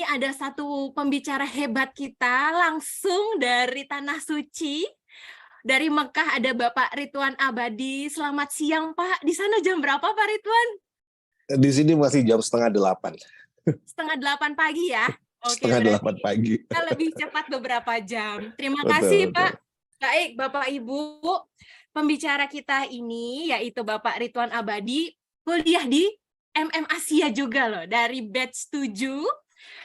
ini ada satu pembicara hebat kita langsung dari Tanah Suci. Dari Mekah ada Bapak Ridwan Abadi. Selamat siang, Pak. Di sana jam berapa, Pak Ridwan? Di sini masih jam 7:30. 7:30 pagi ya? Oke, 7:30 berarti pagi. kita lebih cepat beberapa jam. Terima Betul, kasih, betul. Pak. Baik, Bapak Ibu. Pembicara kita ini yaitu Bapak Ridwan Abadi, kuliah di MM Asia juga loh, dari batch 7.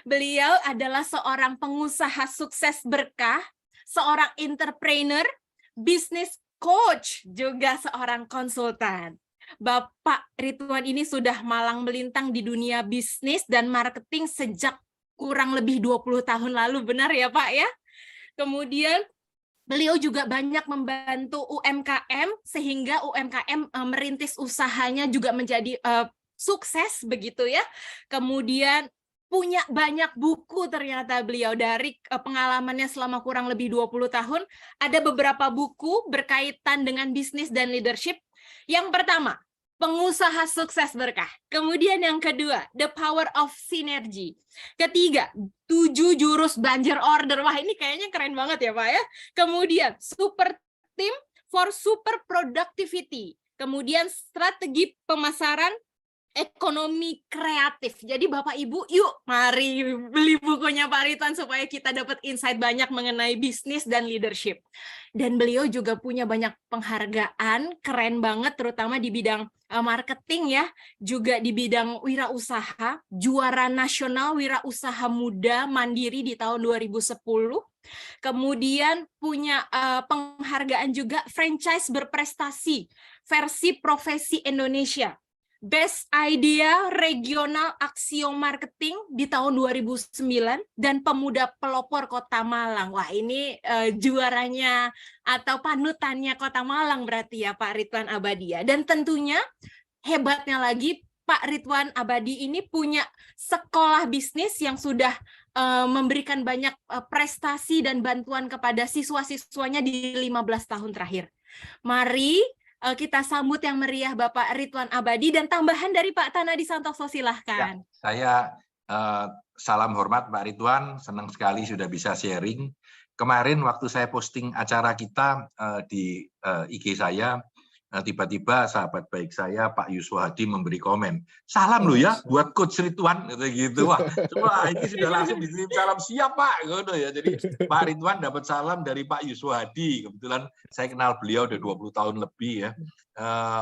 Beliau adalah seorang pengusaha sukses berkah, seorang entrepreneur, business coach, juga seorang konsultan. Bapak Ridwan ini sudah malang melintang di dunia bisnis dan marketing sejak kurang lebih 20 tahun lalu, benar ya Pak ya? Kemudian beliau juga banyak membantu UMKM sehingga UMKM merintis usahanya juga menjadi sukses begitu ya. Kemudian punya banyak buku ternyata beliau dari pengalamannya selama kurang lebih 20 tahun. Ada beberapa buku berkaitan dengan bisnis dan leadership. Yang pertama, Pengusaha Sukses Berkah. Kemudian yang kedua, The Power of Synergy. Ketiga, 7 Jurus Banjir Order. Wah, ini kayaknya keren banget ya, Pak ya. Kemudian, Super Team for Super Productivity. Kemudian, Strategi Pemasaran Ekonomi Kreatif. Jadi Bapak Ibu, yuk mari beli bukunya Pak Ridwan supaya kita dapat insight banyak mengenai bisnis dan leadership. Dan beliau juga punya banyak penghargaan, keren banget terutama di bidang marketing ya, juga di bidang wirausaha, juara nasional wirausaha muda mandiri di tahun 2010. Kemudian punya penghargaan juga franchise berprestasi versi Profesi Indonesia. Best Idea Regional Aksio Marketing di tahun 2009 dan Pemuda Pelopor Kota Malang. Wah, ini juaranya atau panutannya Kota Malang berarti ya Pak Ridwan Abadi ya. Dan tentunya hebatnya lagi Pak Ridwan Abadi ini punya sekolah bisnis yang sudah memberikan banyak prestasi dan bantuan kepada siswa-siswanya di 15 tahun terakhir. Mari kita sambut yang meriah Bapak Ridwan Abadi dan tambahan dari Pak Tanadi Santoso, silahkan. Ya, saya salam hormat Pak Ridwan, senang sekali sudah bisa sharing. Kemarin waktu saya posting acara kita di IG saya, tiba-tiba sahabat baik saya Pak Yuswo Hadi memberi komen, salam lo ya buat Coach Ridwan, gitu. Wah, coba ini sudah langsung dikirim salam, siap Pak, gitu ya. Jadi Pak Ridwan dapat salam dari Pak Yuswo Hadi. Kebetulan saya kenal beliau udah 20 tahun lebih ya.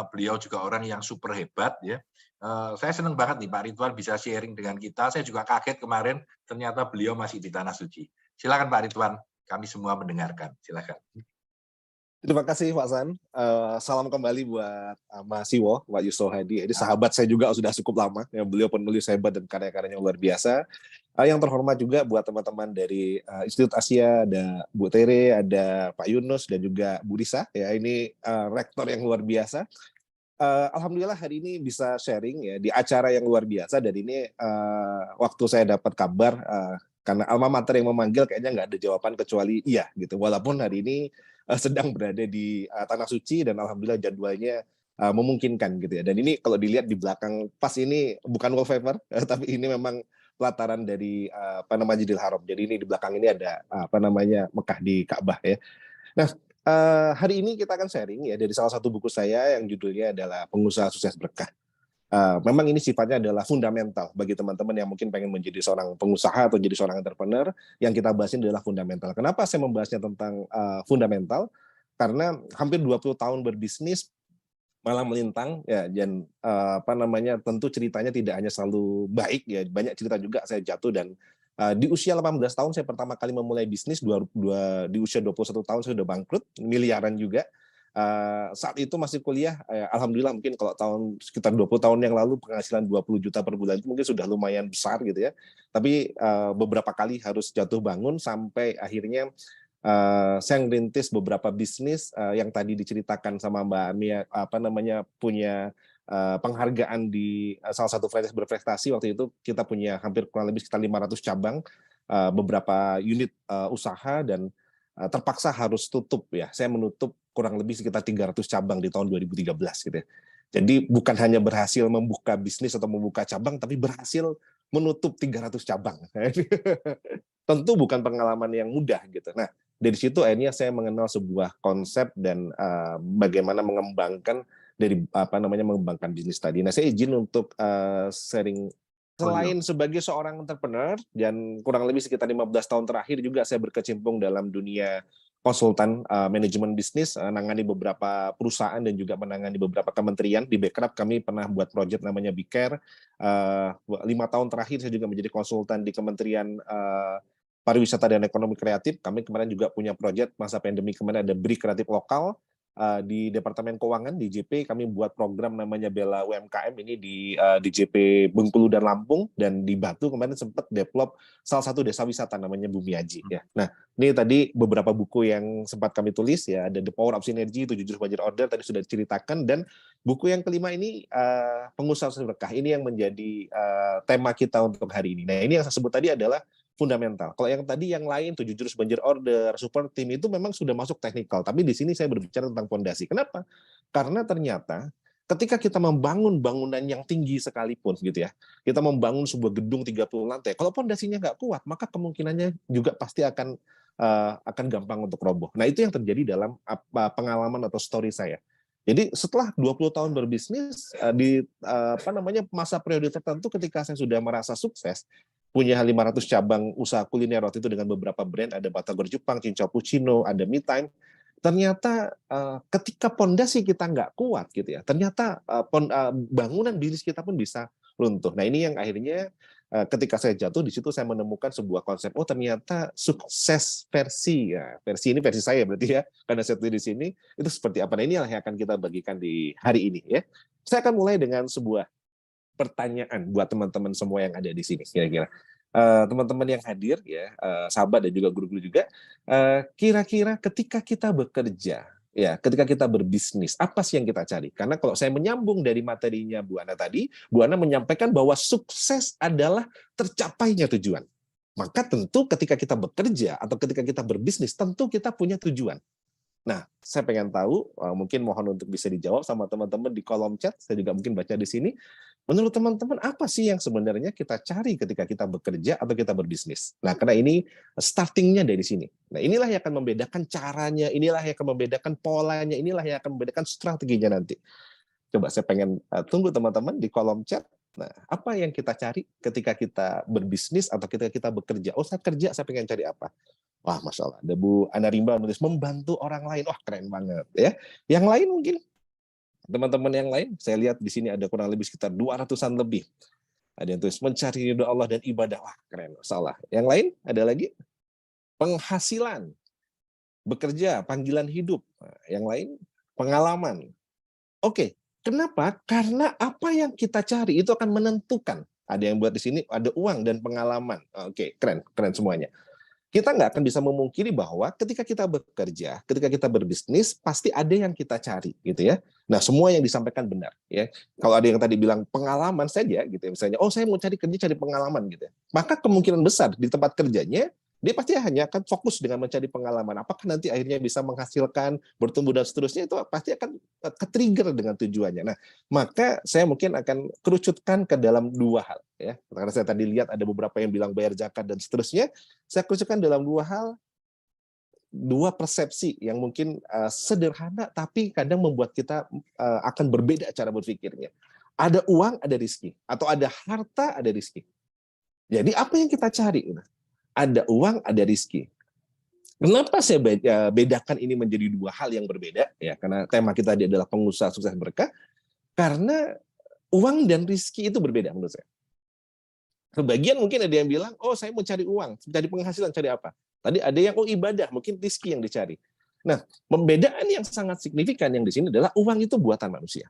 Beliau juga orang yang super hebat ya. Saya senang banget nih Pak Ridwan bisa sharing dengan kita. Saya juga kaget kemarin ternyata beliau masih di Tanah Suci. Silakan Pak Ridwan, kami semua mendengarkan. Silakan. Terima kasih Pak San. Salam kembali buat Mas Siwo, Pak Yuswo Hadi. Ini sahabat saya juga sudah cukup lama. Yang beliau penulis hebat dan karya-karyanya luar biasa. Yang terhormat juga buat teman-teman dari Institut Asia, ada Bu Tere, ada Pak Yunus, dan juga Bu Risa. Ya, ini rektor yang luar biasa. Alhamdulillah hari ini bisa sharing ya di acara yang luar biasa. Dan ini waktu saya dapat kabar, karena alma mater yang memanggil kayaknya nggak ada jawaban kecuali iya gitu. Walaupun hari ini sedang berada di Tanah Suci dan alhamdulillah jadwalnya memungkinkan gitu ya. Dan ini kalau dilihat di belakang pas ini bukan wallpaper tapi ini memang pelataran dari Masjidil Haram. Jadi ini di belakang ini ada Mekah di Ka'bah ya. Nah, hari ini kita akan sharing ya dari salah satu buku saya yang judulnya adalah Pengusaha Sukses Berkah. Memang ini sifatnya adalah fundamental bagi teman-teman yang mungkin pengen menjadi seorang pengusaha atau jadi seorang entrepreneur. Yang kita bahas ini adalah fundamental. Kenapa saya membahasnya tentang fundamental? Karena hampir 20 tahun berbisnis malang melintang ya, dan tentu ceritanya tidak hanya selalu baik ya, banyak cerita juga saya jatuh. Dan di usia 18 tahun saya pertama kali memulai bisnis, di usia 21 tahun saya sudah bangkrut, miliaran juga. Saat itu masih kuliah, alhamdulillah mungkin kalau sekitar 20 tahun yang lalu penghasilan 20 juta per bulan itu mungkin sudah lumayan besar gitu ya. Tapi beberapa kali harus jatuh bangun sampai akhirnya saya ngerintis beberapa bisnis yang tadi diceritakan sama Mbak Mia, punya penghargaan di salah satu franchise berprestasi. Waktu itu kita punya hampir kurang lebih sekitar 500 cabang, beberapa unit usaha, dan terpaksa harus tutup ya. Saya menutup kurang lebih sekitar 300 cabang di tahun 2013 gitu ya. Jadi bukan hanya berhasil membuka bisnis atau membuka cabang, tapi berhasil menutup 300 cabang. Tentu bukan pengalaman yang mudah gitu. Nah, dari situ akhirnya saya mengenal sebuah konsep dan bagaimana mengembangkan mengembangkan bisnis tadi. Nah, saya izin untuk sharing. Selain sebagai seorang entrepreneur dan kurang lebih sekitar 15 tahun terakhir juga saya berkecimpung dalam dunia konsultan manajemen bisnis, menangani beberapa perusahaan dan juga menangani beberapa kementerian. Di Backrub kami pernah buat proyek namanya BeCare. 5 tahun terakhir saya juga menjadi konsultan di Kementerian Pariwisata dan Ekonomi Kreatif. Kami kemarin juga punya proyek masa pandemi kemarin ada BRI Kreatif Lokal. Di Departemen Keuangan di JP kami buat program namanya Bela UMKM ini di JP Bengkulu dan Lampung, dan di Batu kemarin sempat develop salah satu desa wisata namanya Bumiaji ya. Nah, ini tadi beberapa buku yang sempat kami tulis ya, ada The Power of Synergy, 7 Jurus Banjir Order tadi sudah diceritakan, dan buku yang kelima ini Pengusaha Sukses Berkah, ini yang menjadi tema kita untuk hari ini. Nah, ini yang saya sebut tadi adalah fundamental. Kalau yang tadi yang lain 7 Jurus Banjir Order, Super Team itu memang sudah masuk teknikal, tapi di sini saya berbicara tentang fondasi. Kenapa? Karena ternyata ketika kita membangun bangunan yang tinggi sekalipun gitu ya, kita membangun sebuah gedung 30 lantai, kalau fondasinya nggak kuat, maka kemungkinannya juga pasti akan gampang untuk roboh. Nah, itu yang terjadi dalam pengalaman atau story saya. Jadi setelah 20 tahun berbisnis di masa periode tertentu, ketika saya sudah merasa sukses, punya 500 cabang usaha kuliner waktu itu dengan beberapa brand, ada Batagor Jepang, Cincau Puccino, ada Me Time. Ternyata ketika pondasi kita nggak kuat gitu ya, ternyata bangunan bisnis kita pun bisa runtuh. Nah, ini yang akhirnya ketika saya jatuh di situ saya menemukan sebuah konsep. Oh, ternyata sukses versi ini versi saya berarti ya, karena saya tulis di sini itu seperti apa. Nah, ini yang akan kita bagikan di hari ini ya. Saya akan mulai dengan sebuah pertanyaan buat teman-teman semua yang ada di sini kira-kira. Teman-teman yang hadir ya, sahabat dan juga guru-guru juga, kira-kira ketika kita bekerja ya, ketika kita berbisnis, apa sih yang kita cari? Karena kalau saya menyambung dari materinya Bu Ana tadi, Bu Ana menyampaikan bahwa sukses adalah tercapainya tujuan. Maka tentu ketika kita bekerja atau ketika kita berbisnis, tentu kita punya tujuan. Nah, saya pengen tahu, mungkin mohon untuk bisa dijawab sama teman-teman di kolom chat, saya juga mungkin baca di sini. Menurut teman-teman, apa sih yang sebenarnya kita cari ketika kita bekerja atau kita berbisnis? Nah, karena ini startingnya dari sini. Nah, inilah yang akan membedakan caranya, inilah yang akan membedakan polanya, inilah yang akan membedakan strateginya nanti. Coba saya pengen tunggu teman-teman di kolom chat. Nah, apa yang kita cari ketika kita berbisnis atau ketika kita bekerja? Oh, saya kerja, saya pengen cari apa? Wah, Masya Allah. Ada Bu Ana Rimba menulis membantu orang lain. Wah, keren banget ya. Yang lain mungkin teman-teman yang lain, saya lihat di sini ada kurang lebih sekitar 200-an lebih. Ada yang tulis mencari ridho Allah dan ibadah. Wah, keren. Salah. Yang lain ada lagi penghasilan, bekerja, panggilan hidup. Nah, yang lain pengalaman. Oke, kenapa? Karena apa yang kita cari itu akan menentukan. Ada yang buat di sini ada uang dan pengalaman. Oke, keren, keren semuanya. Kita nggak akan bisa memungkiri bahwa ketika kita bekerja, ketika kita berbisnis, pasti ada yang kita cari, gitu ya. Nah, semua yang disampaikan benar, ya. Kalau ada yang tadi bilang pengalaman saja, gitu ya, misalnya, oh saya mau cari kerja, cari pengalaman, gitu ya. Maka kemungkinan besar di tempat kerjanya, dia pasti hanya akan fokus dengan mencari pengalaman. Apakah nanti akhirnya bisa menghasilkan, bertumbuh dan seterusnya, itu pasti akan ke-trigger dengan tujuannya. Nah, maka saya mungkin akan kerucutkan ke dalam dua hal, ya. Karena saya tadi lihat ada beberapa yang bilang bayar zakat dan seterusnya, saya kerucutkan dalam dua hal, dua persepsi yang mungkin sederhana tapi kadang membuat kita akan berbeda cara berpikirnya. Ada uang, ada rezeki, atau ada harta, ada rezeki. Jadi apa yang kita cari? Ada uang, ada rezeki. Kenapa saya bedakan ini menjadi dua hal yang berbeda? Ya, karena tema kita adalah pengusaha sukses berkah. Karena uang dan rezeki itu berbeda menurut saya. Sebagian mungkin ada yang bilang, oh saya mau cari uang, cari penghasilan, cari apa? Tadi ada yang ibadah, mungkin rezeki yang dicari. Nah, pembedaan yang sangat signifikan yang di sini adalah uang itu buatan manusia.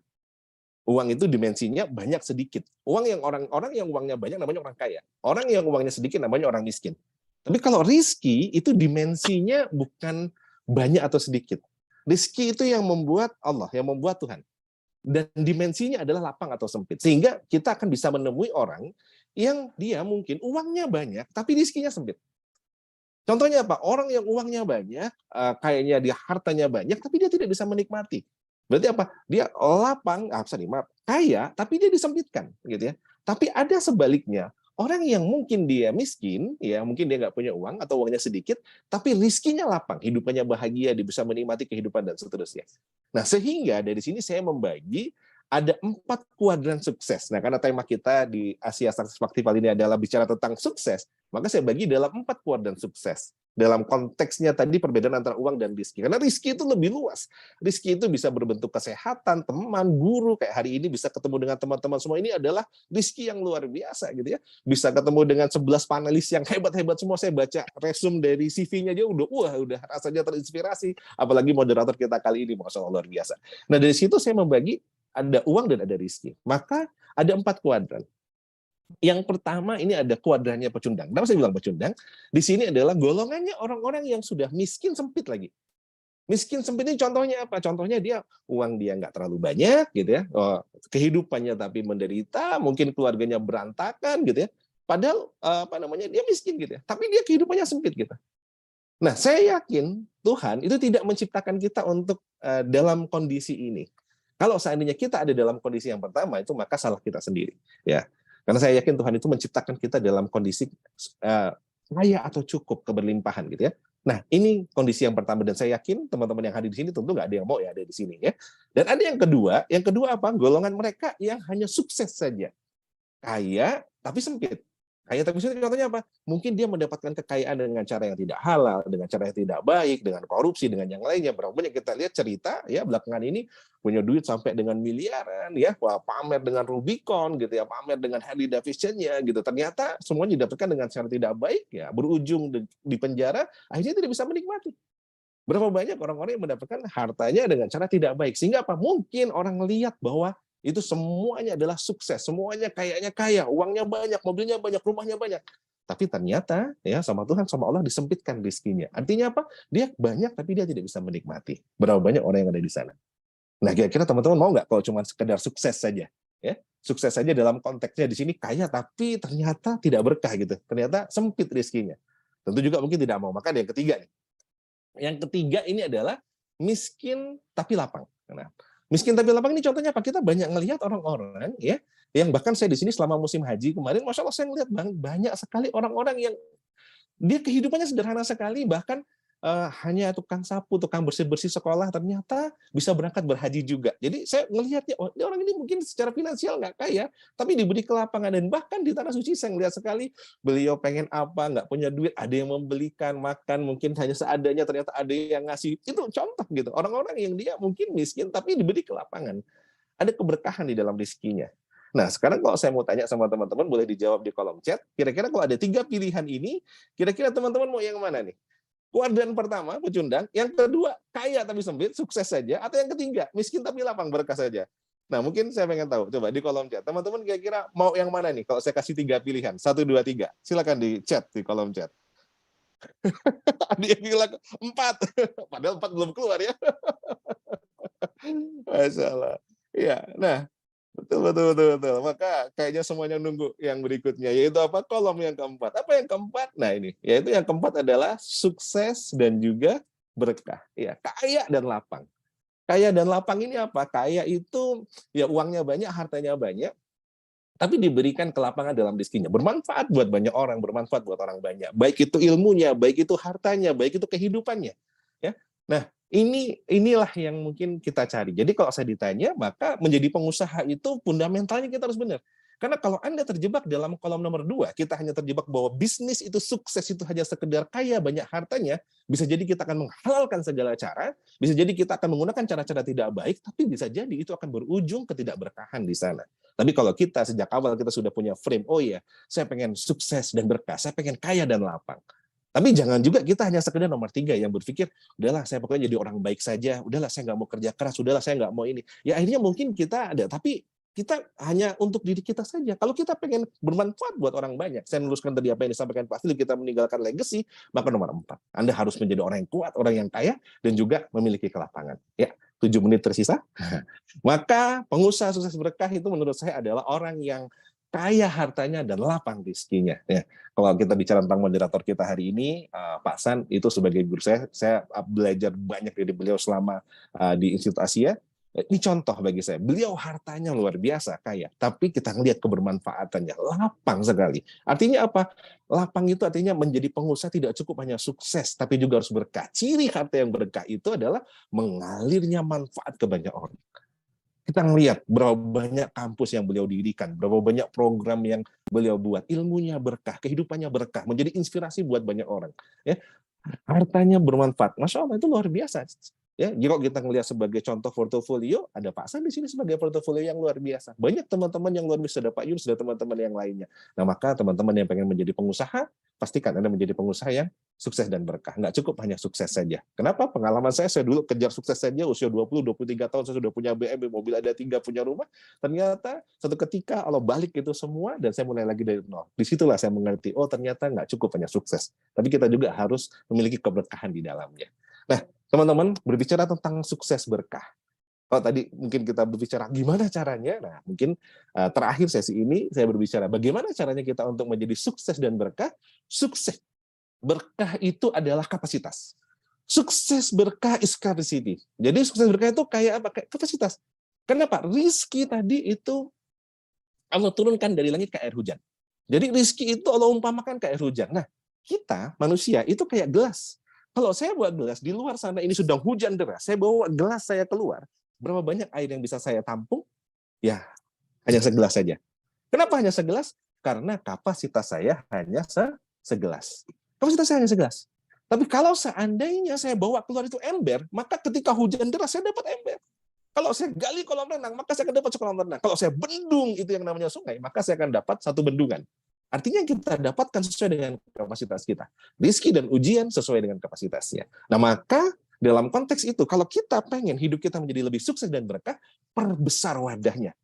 Uang itu dimensinya banyak sedikit. Uang yang orang yang uangnya banyak namanya orang kaya. Orang yang uangnya sedikit namanya orang miskin. Tapi kalau rezeki itu dimensinya bukan banyak atau sedikit. Rezeki itu yang membuat Allah, yang membuat Tuhan. Dan dimensinya adalah lapang atau sempit. Sehingga kita akan bisa menemui orang yang dia mungkin uangnya banyak, tapi rezekinya sempit. Contohnya apa? Orang yang uangnya banyak, kayaknya dia hartanya banyak, tapi dia tidak bisa menikmati. Berarti apa? Dia lapang, kaya, tapi dia disempitkan, gitu ya. Tapi ada sebaliknya, Orang yang mungkin dia miskin, ya mungkin dia nggak punya uang atau uangnya sedikit, tapi rizkinya lapang, hidupannya bahagia, dia bisa menikmati kehidupan dan seterusnya. Nah, sehingga dari sini saya membagi ada 4 kuadran sukses. Nah, karena tema kita di Asia Sukses Festival ini adalah bicara tentang sukses, maka saya bagi dalam 4 kuadran sukses. Dalam konteksnya tadi perbedaan antara uang dan rizki. Karena rizki itu lebih luas. Rizki itu bisa berbentuk kesehatan, teman, guru, kayak hari ini bisa ketemu dengan teman-teman semua. Ini adalah rizki yang luar biasa gitu ya. Bisa ketemu dengan 11 panelis yang hebat-hebat semua. Saya baca resume dari CV-nya aja udah rasanya terinspirasi. Apalagi moderator kita kali ini, Masya Allah luar biasa. Nah, dari situ saya membagi ada uang dan ada rizki. Maka ada 4 kuadran. Yang pertama ini ada kuadrannya pecundang. Kenapa saya bilang pecundang? Di sini adalah golongannya orang-orang yang sudah miskin sempit lagi. Miskin sempit ini contohnya apa? Contohnya dia uang dia nggak terlalu banyak gitu ya. Kehidupannya tapi menderita, mungkin keluarganya berantakan gitu ya. Padahal dia miskin gitu ya. Tapi dia kehidupannya sempit gitu. Nah, saya yakin Tuhan itu tidak menciptakan kita untuk dalam kondisi ini. Kalau seandainya kita ada dalam kondisi yang pertama itu maka salah kita sendiri ya. Karena saya yakin Tuhan itu menciptakan kita dalam kondisi kaya atau cukup keberlimpahan gitu ya. Nah, ini kondisi yang pertama dan saya yakin teman-teman yang hadir di sini tentu nggak ada yang mau ya ada di sini ya. Dan ada yang kedua apa? Golongan mereka yang hanya sukses saja. Kaya tapi sempit. Kaya tapi sempit contohnya apa? Mungkin dia mendapatkan kekayaan dengan cara yang tidak halal, dengan cara yang tidak baik, dengan korupsi, dengan yang lainnya. Berapa banyak kita lihat cerita ya belakangan ini punya duit sampai dengan miliaran ya, wah, pamer dengan Rubicon gitu ya, pamer dengan Harley Davidson-nya gitu. Ternyata semuanya didapatkan dengan cara tidak baik ya, berujung di penjara, akhirnya tidak bisa menikmati. Berapa banyak orang-orang yang mendapatkan hartanya dengan cara tidak baik. Sehingga apa? Mungkin orang lihat bahwa itu semuanya adalah sukses, semuanya kayaknya kaya, uangnya banyak, mobilnya banyak, rumahnya banyak. Tapi ternyata ya sama Tuhan, sama Allah disempitkan rezekinya. Artinya apa? Dia banyak tapi dia tidak bisa menikmati. Berapa banyak orang yang ada di sana. Nah, kira-kira teman-teman mau nggak kalau cuma sekedar sukses saja? Ya, sukses saja dalam konteksnya di sini kaya tapi ternyata tidak berkah gitu. Ternyata sempit rezekinya. Tentu juga mungkin tidak mau. Maka ada yang ketiga nih. Yang ketiga ini adalah miskin tapi lapang. Nah, miskin tapi lapang ini contohnya apa? Kita banyak ngelihat orang-orang ya, yang bahkan saya di sini selama musim haji kemarin, Masya Allah saya ngelihat banyak sekali orang-orang yang dia kehidupannya sederhana sekali, bahkan hanya tukang sapu, tukang bersih-bersih sekolah, ternyata bisa berangkat berhaji juga. Jadi saya ngelihatnya, oh, ini orang ini mungkin secara finansial nggak kaya, tapi diberi kelapangan. Dan bahkan di Tanah Suci saya ngelihat sekali, beliau pengen apa, nggak punya duit, ada yang membelikan, makan, mungkin hanya seadanya, ternyata ada yang ngasih. Itu contoh gitu, orang-orang yang dia mungkin miskin, tapi diberi kelapangan. Ada keberkahan di dalam rezekinya. Nah, sekarang kalau saya mau tanya sama teman-teman, boleh dijawab di kolom chat. Kira-kira kalau ada 3 pilihan ini, kira-kira teman-teman mau yang mana nih? Kuadran pertama, pecundang. Yang kedua, kaya tapi sempit, sukses saja. Atau yang ketiga, miskin tapi lapang, berkah saja. Nah, mungkin saya pengen tahu. Coba di kolom chat. Teman-teman kira-kira mau yang mana nih? Kalau saya kasih 3 pilihan. 1, 2, 3. Silakan di chat, di kolom chat. Ada yang bilang 4. Padahal 4 belum keluar ya. Masya Allah. Iya, nah. Betul. Maka kayaknya semuanya nunggu yang berikutnya, yaitu apa? Kolom yang keempat. Apa yang keempat? Nah ini, yaitu yang keempat adalah sukses dan juga berkah. Ya, kaya dan lapang. Kaya dan lapang ini apa? Kaya itu ya uangnya banyak, hartanya banyak, tapi diberikan kelapangan dalam rezekinya. Bermanfaat buat banyak orang, bermanfaat buat orang banyak. Baik itu ilmunya, baik itu hartanya, baik itu kehidupannya. Ya. Nah, inilah yang mungkin kita cari. Jadi kalau saya ditanya, maka menjadi pengusaha itu fundamentalnya kita harus benar. Karena kalau Anda terjebak dalam kolom nomor 2, kita hanya terjebak bahwa bisnis itu sukses itu hanya sekedar kaya banyak hartanya, bisa jadi kita akan menghalalkan segala cara, bisa jadi kita akan menggunakan cara-cara tidak baik, tapi bisa jadi itu akan berujung ketidakberkahan di sana. Tapi kalau kita sejak awal kita sudah punya frame, oh ya, saya pengen sukses dan berkah, saya pengen kaya dan lapang. Tapi jangan juga kita hanya sekedar nomor 3 yang berpikir, udahlah saya pokoknya jadi orang baik saja, udahlah saya nggak mau kerja keras, udahlah saya nggak mau ini. Ya akhirnya mungkin kita ada, tapi kita hanya untuk diri kita saja. Kalau kita pengen bermanfaat buat orang banyak, saya meneruskan tadi apa yang disampaikan Pak Philip, kita meninggalkan legacy, maka nomor 4. Anda harus menjadi orang yang kuat, orang yang kaya, dan juga memiliki kelapangan. Ya, 7 menit tersisa. Maka pengusaha sukses berkah itu menurut saya adalah orang yang kaya hartanya dan lapang rezekinya. Ya. Kalau kita bicara tentang moderator kita hari ini, Pak San itu sebagai guru saya belajar banyak dari beliau selama di Institut Asia. Ini contoh bagi saya. Beliau hartanya luar biasa kaya, tapi kita ngelihat kebermanfaatannya lapang sekali. Artinya apa? Lapang itu artinya menjadi pengusaha tidak cukup hanya sukses, tapi juga harus berkah. Ciri harta yang berkah itu adalah mengalirnya manfaat ke banyak orang. Kita ngelihat berapa banyak kampus yang beliau dirikan, berapa banyak program yang beliau buat, ilmunya berkah, kehidupannya berkah, menjadi inspirasi buat banyak orang. Ya, hartanya bermanfaat, masya Allah itu luar biasa. Ya, kalau kita ngelihat sebagai contoh portofolio, ada Pak San di sini sebagai portofolio yang luar biasa. Banyak teman-teman yang luar biasa, ada Pak Yunus, ada teman-teman yang lainnya. Nah, maka teman-teman yang pengen menjadi pengusaha, pastikan Anda menjadi pengusaha yang sukses dan berkah. Nggak cukup hanya sukses saja. Kenapa? Pengalaman saya dulu kejar sukses saja, usia 20-23 tahun, saya sudah punya BMW, mobil ada 3, punya rumah. Ternyata satu ketika Allah balik itu semua, dan saya mulai lagi dari nol. Disitulah saya mengerti, oh ternyata nggak cukup hanya sukses. Tapi kita juga harus memiliki keberkahan di dalamnya. Nah, teman-teman, berbicara tentang sukses berkah. Kalau tadi mungkin kita berbicara gimana caranya, nah mungkin terakhir sesi ini saya berbicara bagaimana caranya kita untuk menjadi sukses dan berkah. Sukses berkah itu adalah kapasitas. Sukses berkah is capacity. Jadi sukses berkah itu kayak apa? Kayak kapasitas. Kenapa? Rizki tadi itu Allah turunkan dari langit ke air hujan. Jadi rizki itu Allah umpamakan ke air hujan. Nah, kita manusia itu kayak gelas. Kalau saya buat gelas, di luar sana ini sedang hujan deras, saya bawa gelas saya keluar, berapa banyak air yang bisa saya tampung? Ya, hanya segelas saja. Kenapa hanya segelas? Karena kapasitas saya hanya segelas. Kapasitas saya hanya segelas. Tapi kalau seandainya saya bawa keluar itu ember, maka ketika hujan deras, saya dapat ember. Kalau saya gali kolam renang, maka saya akan dapat kolam renang. Kalau saya bendung itu yang namanya sungai, maka saya akan dapat satu bendungan. Artinya kita dapatkan sesuai dengan kapasitas kita. Rizki dan ujian sesuai dengan kapasitasnya. Nah, maka dalam konteks itu, kalau kita pengen hidup kita menjadi lebih sukses dan berkah, perbesar wadahnya,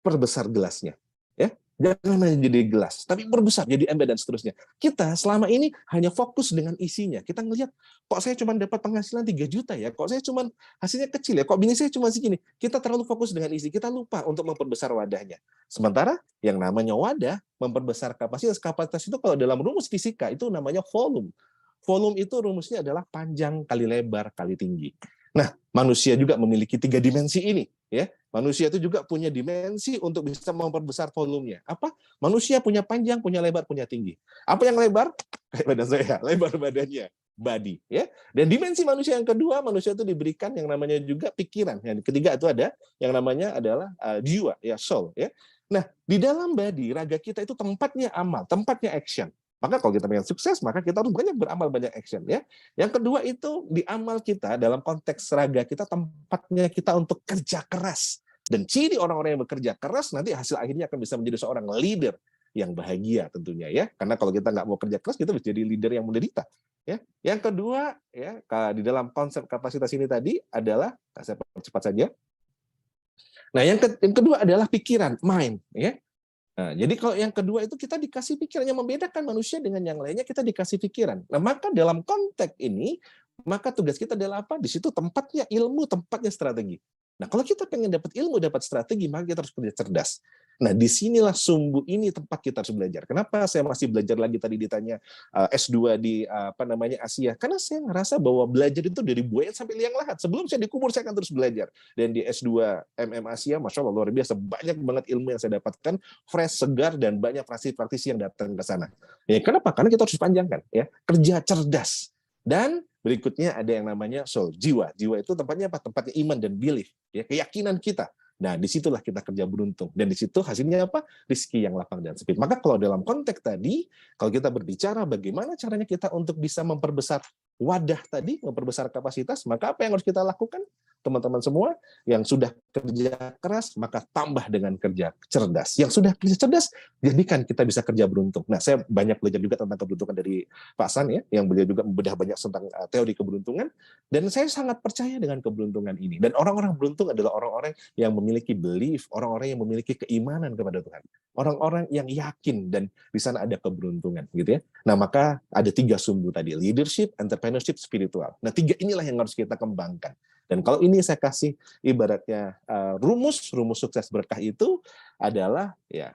perbesar gelasnya. Ya, jangan hanya jadi gelas, tapi perbesar jadi ember dan seterusnya. Kita selama ini hanya fokus dengan isinya. Kita ngelihat, kok saya cuma dapat penghasilan 3 juta ya, kok saya cuma hasilnya kecil ya, kok bini saya cuma segini. Kita terlalu fokus dengan isi, kita lupa untuk memperbesar wadahnya. Sementara yang namanya wadah, memperbesar kapasitas. Kapasitas itu kalau dalam rumus fisika itu namanya volume. Volume itu rumusnya adalah panjang kali lebar kali tinggi. Nah, manusia juga memiliki 3 dimensi ini, ya. Manusia itu juga punya dimensi untuk bisa memperbesar volumenya. Apa? Manusia punya panjang, punya lebar, punya tinggi. Apa yang lebar? Kayak badan saya, lebar badannya, body, ya. Dan dimensi manusia yang kedua, manusia itu diberikan yang namanya juga pikiran. Yang ketiga itu ada yang namanya adalah jiwa, ya, soul, ya. Nah, di dalam body, raga kita itu tempatnya amal, tempatnya action. Maka kalau kita pengen sukses, maka kita harus banyak beramal, banyak action, ya. Yang kedua itu di amal kita dalam konteks raga kita tempatnya kita untuk kerja keras. Dan ciri orang-orang yang bekerja keras nanti hasil akhirnya akan bisa menjadi seorang leader yang bahagia tentunya, ya. Karena kalau kita nggak mau kerja keras, kita bisa jadi leader yang menderita, ya. Yang kedua, ya, di dalam konsep kapasitas ini tadi adalah, saya percepat saja. Nah, yang kedua adalah pikiran, mind, ya. Nah, jadi kalau yang kedua itu kita dikasih pikiran, yang membedakan manusia dengan yang lainnya, kita dikasih pikiran. Nah, maka dalam konteks ini, maka tugas kita adalah apa? Di situ tempatnya ilmu, tempatnya strategi. Nah, kalau kita pengen dapat ilmu, dapat strategi, maka kita harus kerja cerdas. Nah, disinilah sumbu ini tempat kita harus belajar. Kenapa saya masih belajar lagi tadi ditanya S2 di Asia? Karena saya ngerasa bahwa belajar itu dari buaya sampai liang lahat. Sebelum saya dikubur, saya akan terus belajar. Dan di S2 Asia, Masya Allah, luar biasa. Banyak banget ilmu yang saya dapatkan, fresh, segar, dan banyak praktisi-praktisi yang datang ke sana. Ya, kenapa? Karena kita harus panjangkan, ya, kerja cerdas. Dan berikutnya ada yang namanya soul, jiwa. Jiwa itu tempatnya apa? Tempatnya iman dan belief, ya, keyakinan kita. Nah, disitulah kita kerja beruntung. Dan di situ hasilnya apa? Rizki yang lapang dan sempit. Maka kalau dalam konteks tadi, kalau kita berbicara bagaimana caranya kita untuk bisa memperbesar wadah tadi, memperbesar kapasitas, maka apa yang harus kita lakukan? Teman-teman semua yang sudah kerja keras, maka tambah dengan kerja cerdas. Yang sudah kerja cerdas, jadikan kita bisa kerja beruntung. Nah, saya banyak belajar juga tentang keberuntungan dari Pak San, ya, yang beliau juga membedah banyak tentang teori keberuntungan. Dan saya sangat percaya dengan keberuntungan ini. Dan orang-orang beruntung adalah orang-orang yang memiliki belief, orang-orang yang memiliki keimanan kepada Tuhan. Orang-orang yang yakin dan di sana ada keberuntungan, gitu ya. Nah, maka ada 3 sumbu tadi, leadership, entrepreneurship, spiritual. Nah, 3 inilah yang harus kita kembangkan. Dan kalau ini saya kasih ibaratnya rumus sukses berkah itu adalah, ya,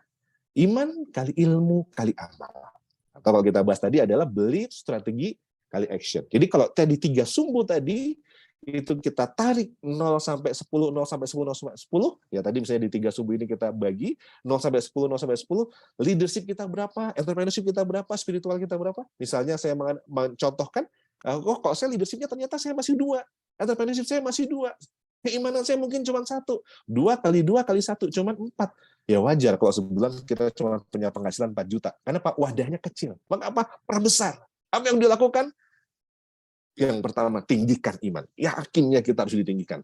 iman kali ilmu kali amal. Atau kalau kita bahas tadi adalah belief, strategi kali action. Jadi kalau tadi 3 sumbu tadi itu kita tarik 0 sampai 10, 0 sampai 10, 0 sampai 10, ya tadi misalnya di 3 subuh ini kita bagi 0 sampai 10, 0 sampai 10, leadership kita berapa, entrepreneurship kita berapa, spiritual kita berapa. Misalnya saya mencontohkan, kok saya leadership-nya ternyata saya masih 2, entrepreneurship saya masih 2, keimanan saya mungkin cuma 1, 2 kali 2 kali 1 cuma 4. Ya wajar kalau sebulan kita cuma punya penghasilan 4 juta. Karena Pak, wadahnya kecil. Maka apa? Perbesar. Apa yang dilakukan? Yang pertama, tinggikan iman. Yakinnya kita harus ditinggikan.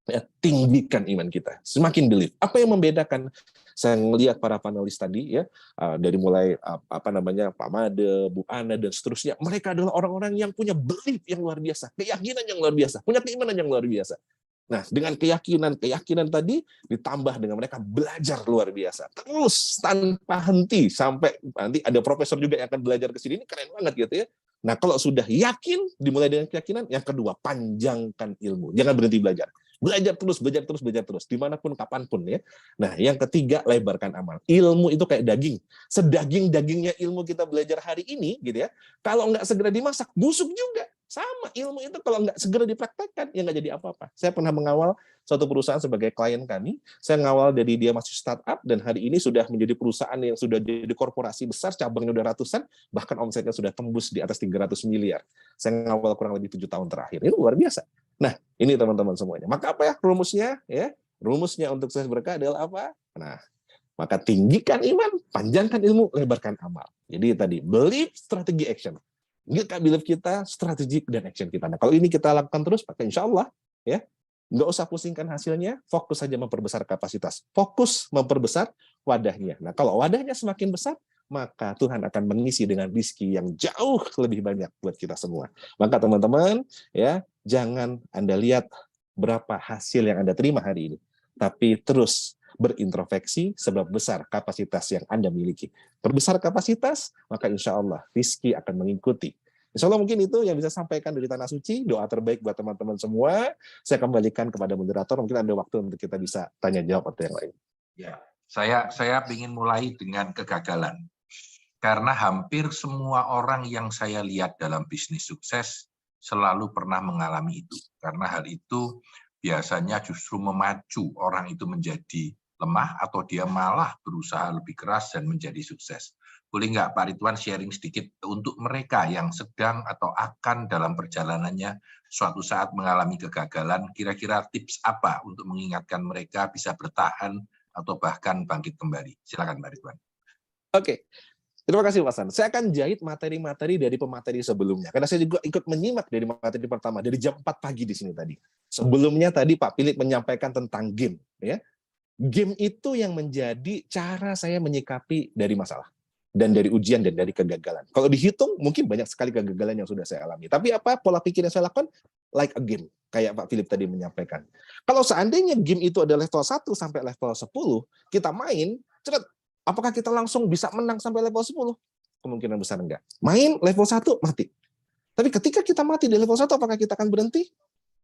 Ya, tinggikan iman kita. Semakin believe. Apa yang membedakan? Saya melihat para panelis tadi, ya, dari mulai Pak Made, Bu Ana, dan seterusnya. Mereka adalah orang-orang yang punya belief yang luar biasa, keyakinan yang luar biasa, punya keimanan yang luar biasa. Nah, dengan keyakinan tadi ditambah dengan mereka belajar luar biasa. Terus tanpa henti sampai nanti ada profesor juga yang akan belajar ke sini. Ini keren banget gitu ya. Nah, kalau sudah yakin, dimulai dengan keyakinan. Yang kedua, panjangkan ilmu. Jangan berhenti belajar. Belajar terus, dimanapun, kapanpun ya. Nah, yang ketiga, lebarkan amal. Ilmu itu kayak daging. Sedaging-dagingnya ilmu kita belajar hari ini, gitu ya. Kalau nggak segera dimasak, busuk juga. Sama, ilmu itu kalau nggak segera dipraktekkan, ya nggak jadi apa-apa. Saya pernah mengawal suatu perusahaan sebagai klien kami. Saya ngawal dari dia masih startup, dan hari ini sudah menjadi perusahaan yang sudah jadi korporasi besar, cabangnya udah ratusan, bahkan omsetnya sudah tembus di atas 300 miliar. Saya ngawal kurang lebih 7 tahun terakhir. Ini luar biasa. Nah, ini teman-teman semuanya. Maka apa ya rumusnya? Ya, rumusnya untuk sukses berkah adalah apa? Nah, maka tinggikan iman, panjangkan ilmu, lebarkan amal. Jadi tadi, believe, strategi, action. Belief kita, strategik, dan action kita. Nah, kalau ini kita lakukan terus, maka insya Allah, ya, nggak usah pusingkan hasilnya, fokus saja memperbesar kapasitas. Fokus memperbesar wadahnya. Nah, kalau wadahnya semakin besar, maka Tuhan akan mengisi dengan rezeki yang jauh lebih banyak buat kita semua. Maka teman-teman, ya, jangan Anda lihat berapa hasil yang Anda terima hari ini, tapi terus berintrospeksi sebab besar kapasitas yang Anda miliki. Perbesar kapasitas, maka insya Allah rezeki akan mengikuti. Insya Allah mungkin itu yang bisa sampaikan dari Tanah Suci. Doa terbaik buat teman-teman semua. Saya kembalikan kepada moderator. Mungkin ada waktu untuk kita bisa tanya jawab atau yang lain. Ya, saya ingin mulai dengan kegagalan. Karena hampir semua orang yang saya lihat dalam bisnis sukses selalu pernah mengalami itu. Karena hal itu biasanya justru memacu orang itu menjadi lemah atau dia malah berusaha lebih keras dan menjadi sukses. Boleh nggak Pak Ridwan sharing sedikit untuk mereka yang sedang atau akan dalam perjalanannya suatu saat mengalami kegagalan, kira-kira tips apa untuk mengingatkan mereka bisa bertahan atau bahkan bangkit kembali? Silakan Pak Ridwan. Oke. Terima kasih Mas San. Saya akan jahit materi-materi dari pemateri sebelumnya. Karena saya juga ikut menyimak dari materi pertama, dari jam 4 pagi di sini tadi. Sebelumnya tadi Pak Philip menyampaikan tentang game. Ya. Game itu yang menjadi cara saya menyikapi dari masalah. Dan dari ujian dan dari kegagalan. Kalau dihitung, mungkin banyak sekali kegagalan yang sudah saya alami. Tapi apa pola pikir yang saya lakukan? Like a game. Kayak Pak Philip tadi menyampaikan. Kalau seandainya game itu ada level 1 sampai level 10, kita main, apakah kita langsung bisa menang sampai level 10? Kemungkinan besar enggak. Main level 1, mati. Tapi ketika kita mati di level 1, apakah kita akan berhenti?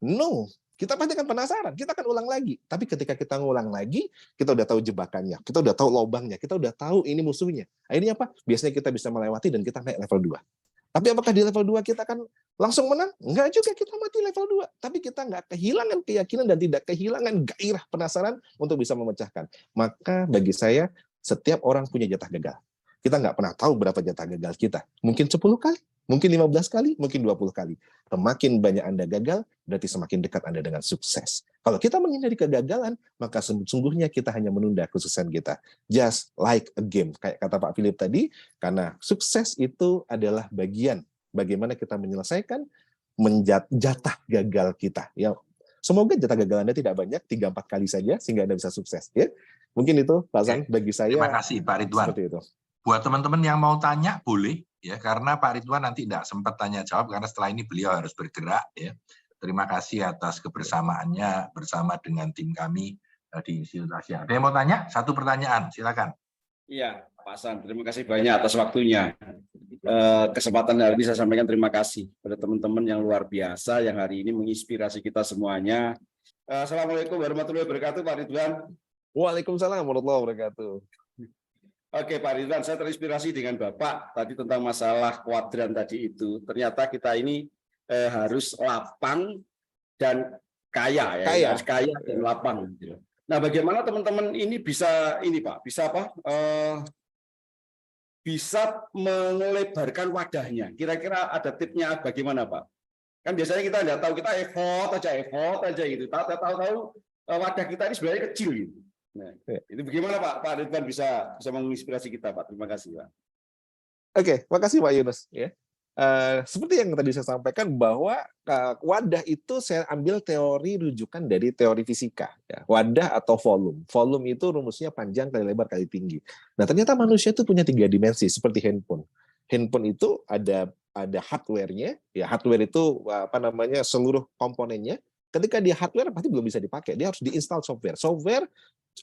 No. Kita pasti akan penasaran. Kita akan ulang lagi. Tapi ketika kita ngulang lagi, kita udah tahu jebakannya. Kita udah tahu lubangnya. Kita udah tahu ini musuhnya. Akhirnya apa? Biasanya kita bisa melewati dan kita naik level 2. Tapi apakah di level 2 kita akan langsung menang? Enggak juga, kita mati level 2. Tapi kita enggak kehilangan keyakinan dan tidak kehilangan gairah penasaran untuk bisa memecahkan. Maka bagi saya, setiap orang punya jatah gagal. Kita nggak pernah tahu berapa jatah gagal kita. Mungkin 10 kali, mungkin 15 kali, mungkin 20 kali. Semakin banyak Anda gagal, berarti semakin dekat Anda dengan sukses. Kalau kita menghindari kegagalan, maka sesungguhnya kita hanya menunda kesuksesan kita. Just like a game. Kayak kata Pak Philip tadi, karena sukses itu adalah bagian bagaimana kita menyelesaikan jatah gagal kita. Ya, semoga jatah gagal Anda tidak banyak, 3-4 kali saja, sehingga Anda bisa sukses. Ya. Mungkin itu, Pak San, bagi saya. Terima kasih, Pak Ridwan. Seperti itu. Buat teman-teman yang mau tanya, boleh. Ya, karena Pak Ridwan nanti tidak sempat tanya-jawab, karena setelah ini beliau harus bergerak. Ya. Terima kasih atas kebersamaannya bersama dengan tim kami di Institut Asia. Ada yang mau tanya? Satu pertanyaan, silakan. Iya, Pak San, terima kasih banyak atas waktunya. Kesempatan hari ini saya sampaikan terima kasih pada teman-teman yang luar biasa yang hari ini menginspirasi kita semuanya. Assalamualaikum warahmatullahi wabarakatuh, Pak Ridwan. Waalaikumsalam warahmatullahi wabarakatuh. Oke Pak Ridwan, saya terinspirasi dengan Bapak tadi tentang masalah kuadran tadi itu. Ternyata kita ini harus lapang dan kaya ya, Kaya. harus kaya dan lapang. Gitu. Nah, bagaimana teman-teman ini bisa ini Pak, bisa apa? Bisa melebarkan wadahnya. Kira-kira ada tipnya bagaimana Pak? Kan biasanya kita nggak tahu, kita effort aja gitu. Tahu-tahu wadah kita ini sebenarnya kecil gitu. Nah, itu bagaimana Pak Ridwan bisa menginspirasi kita Pak? Terima kasih Pak. Oke, makasih Pak Yunus. Ya. Seperti yang tadi saya sampaikan bahwa wadah itu saya ambil teori rujukan dari teori fisika. Ya. Wadah atau volume. Volume itu rumusnya panjang kali lebar kali tinggi. Nah ternyata manusia itu punya 3 dimensi seperti handphone. Handphone itu ada hardware-nya. Ya hardware itu apa namanya seluruh komponennya. Ketika dia hardware pasti belum bisa dipakai. Dia harus diinstal software. Software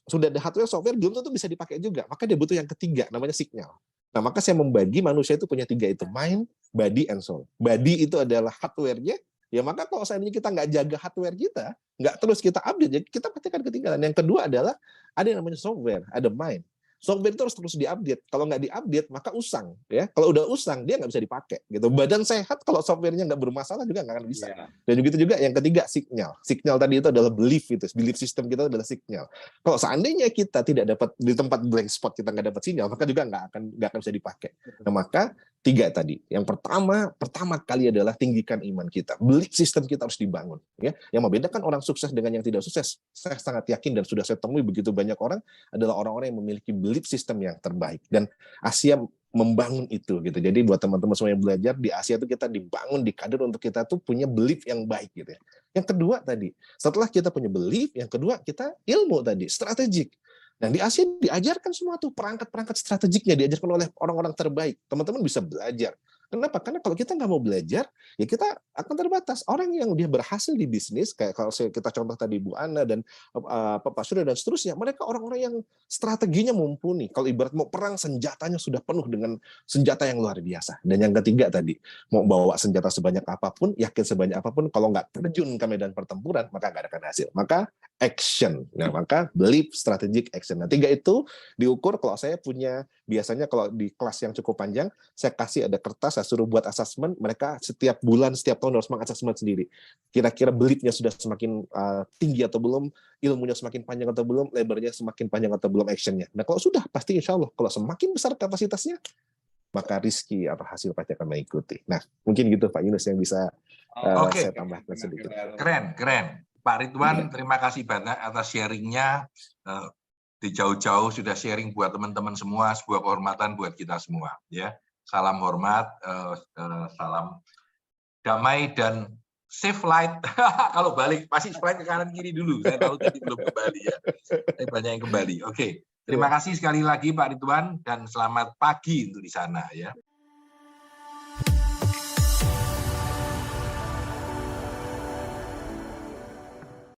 sudah ada hardware, software belum tentu bisa dipakai juga. Maka dia butuh yang ketiga namanya signal. Nah, maka saya membagi manusia itu punya 3 itu, mind, body, and soul. Body itu adalah hardware-nya, ya maka kalau seandainya kita nggak jaga hardware kita, nggak terus kita update, ya kita pasti akan ketinggalan. Yang kedua adalah ada yang namanya software, ada mind. Software itu harus terus diupdate. Kalau nggak diupdate, maka usang. Ya, kalau udah usang, dia nggak bisa dipakai. Gitu. Badan sehat kalau software-nya nggak bermasalah juga nggak akan bisa. Yeah. Dan begitu juga yang ketiga signal. Signal tadi itu adalah belief itu. Belief system kita adalah signal. Kalau seandainya kita tidak dapat di tempat blank spot kita nggak dapat sinyal, maka juga nggak akan bisa dipakai. Nah, maka 3 tadi. Yang pertama kali adalah tinggikan iman kita. Belief system kita harus dibangun. Ya, yang membedakan orang sukses dengan yang tidak sukses, saya sangat yakin dan sudah saya temui begitu banyak orang adalah orang-orang yang memiliki belief system yang terbaik. Dan Asia membangun itu gitu. Jadi buat teman-teman semua yang belajar di Asia itu kita dibangun di kader untuk kita tuh punya belief yang baik gitu ya. Yang kedua tadi, setelah kita punya belief, yang kedua kita ilmu tadi, strategik. Dan di Asia diajarkan semua tuh perangkat-perangkat strategiknya diajarkan oleh orang-orang terbaik. Teman-teman bisa belajar. Kenapa? Karena kalau kita nggak mau belajar, ya kita akan terbatas. Orang yang dia berhasil di bisnis, kayak kalau kita contoh tadi Bu Ana dan Pak Surya dan seterusnya, mereka orang-orang yang strateginya mumpuni. Kalau ibarat mau perang, senjatanya sudah penuh dengan senjata yang luar biasa. Dan yang ketiga tadi, mau bawa senjata sebanyak apapun, yakin sebanyak apapun, kalau nggak terjun ke medan pertempuran, maka nggak akan hasil. Maka action. Nah, maka belief, strategic, action. Nah, 3 itu diukur kalau saya punya, biasanya kalau di kelas yang cukup panjang, saya kasih ada kertas, saya suruh buat assessment, mereka setiap bulan, setiap tahun harus mengassessment sendiri. Kira-kira beliefnya sudah semakin tinggi atau belum, ilmunya semakin panjang atau belum, lebarnya semakin panjang atau belum, actionnya. Nah, kalau sudah, pasti insya Allah, kalau semakin besar kapasitasnya, maka rizki atau hasil pasti akan mengikuti. Nah, mungkin gitu Pak Yunus yang bisa saya tambahkan sedikit. Keren. Pak Ridwan, terima kasih banyak atas sharingnya. Di jauh-jauh sudah sharing buat teman-teman semua, sebuah kehormatan buat kita semua. Ya, salam hormat, salam damai dan safe flight. Kalau balik pasti flight ke kanan kiri dulu. Saya tahu tadi belum kembali ya. Banyak yang kembali. Oke, terima kasih sekali lagi Pak Ridwan dan selamat pagi untuk di sana ya.